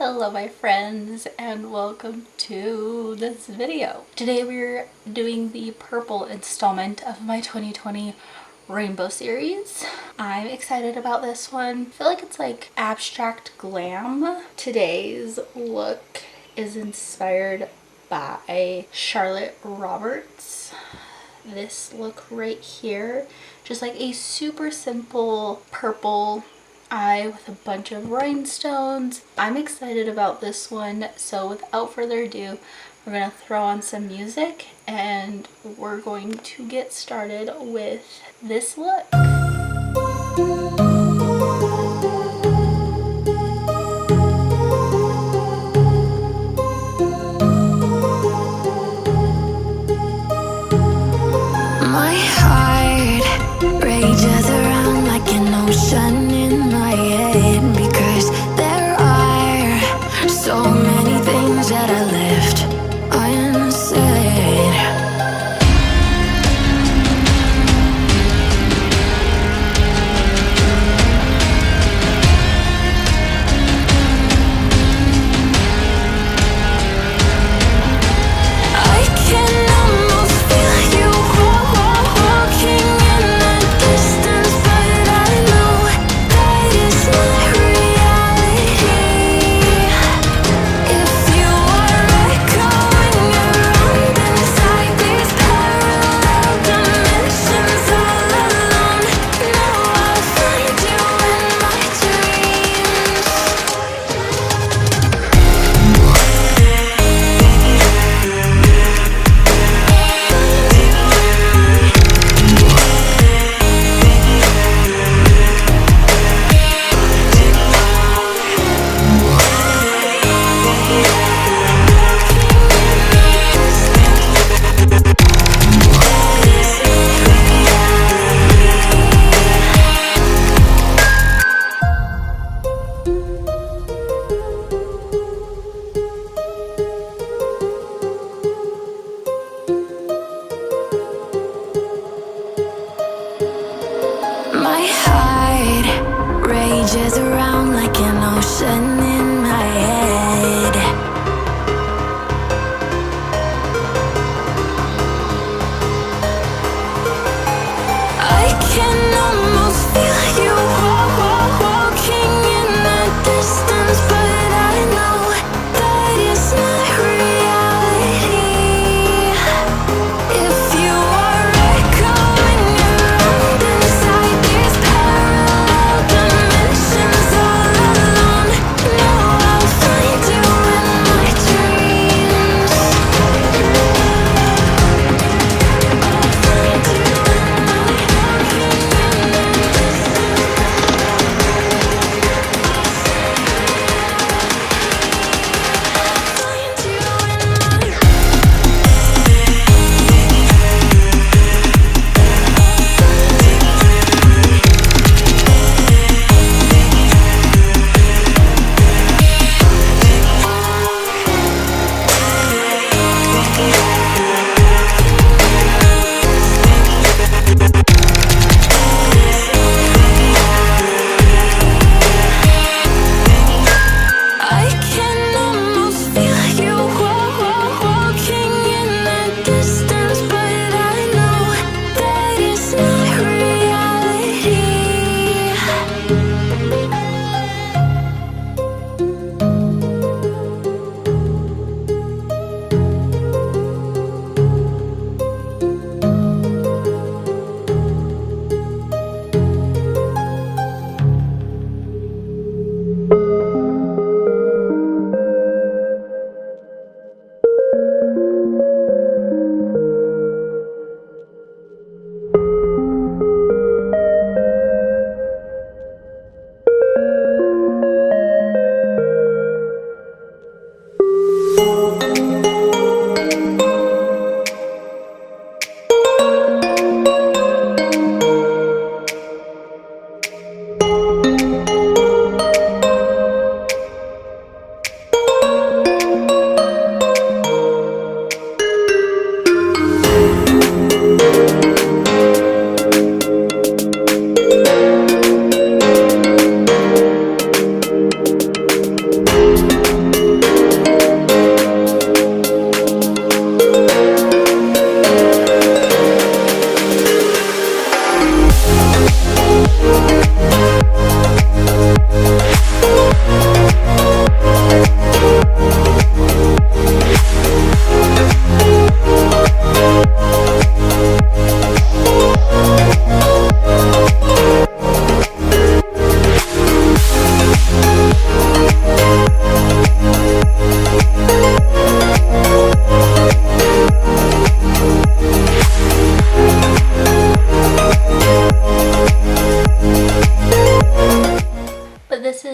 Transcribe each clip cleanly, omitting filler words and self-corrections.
Hello my friends and welcome to this video. Today we're doing the purple installment of my 2020 Rainbow series. I'm excited about this one. I feel like it's like abstract glam. Today's look is inspired by Charlotte Roberts. This look right here, just like a super simple purple eye with a bunch of rhinestones. I'm excited about this one, so without further ado, we're gonna throw on some music and we're going to get started with this look. My heart rages around like an ocean in my head, because there are so many things that I left unsaid. I can almost feel you walking in the distance, but I know that it's not reality. If you are echoing around inside these parallel dimensions all alone, now I'll find you in my dreams. My heart rages around like an ocean in my head. I can almost feel you walking in the distance, but I know that it's not reality. If you are echoing around inside these parallel dimensions all alone, now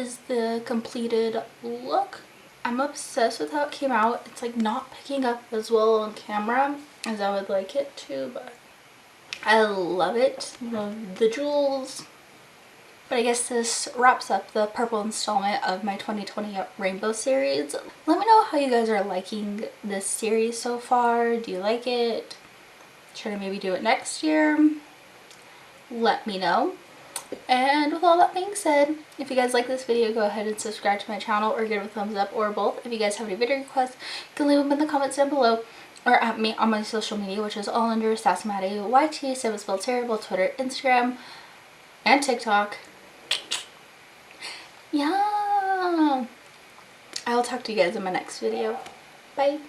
is the completed look. I'm obsessed with how it came out. It's like not picking up as well on camera as I would like it to, but I love it. Love the jewels. But I guess this wraps up the purple installment of my 2020 Rainbow series. Let me know how you guys are liking this series so far. Do you like it? Should I maybe do it next year? Let me know. And with all that being said, if you guys like this video, go ahead and subscribe to my channel or give it a thumbs up or both. If you guys have any video requests, you can leave them in the comments down below or at me on my social media, which is all under SassMaddie YT, so spelled terrible, Twitter, Instagram, and TikTok. Yeah. I'll talk to you guys in my next video. Bye.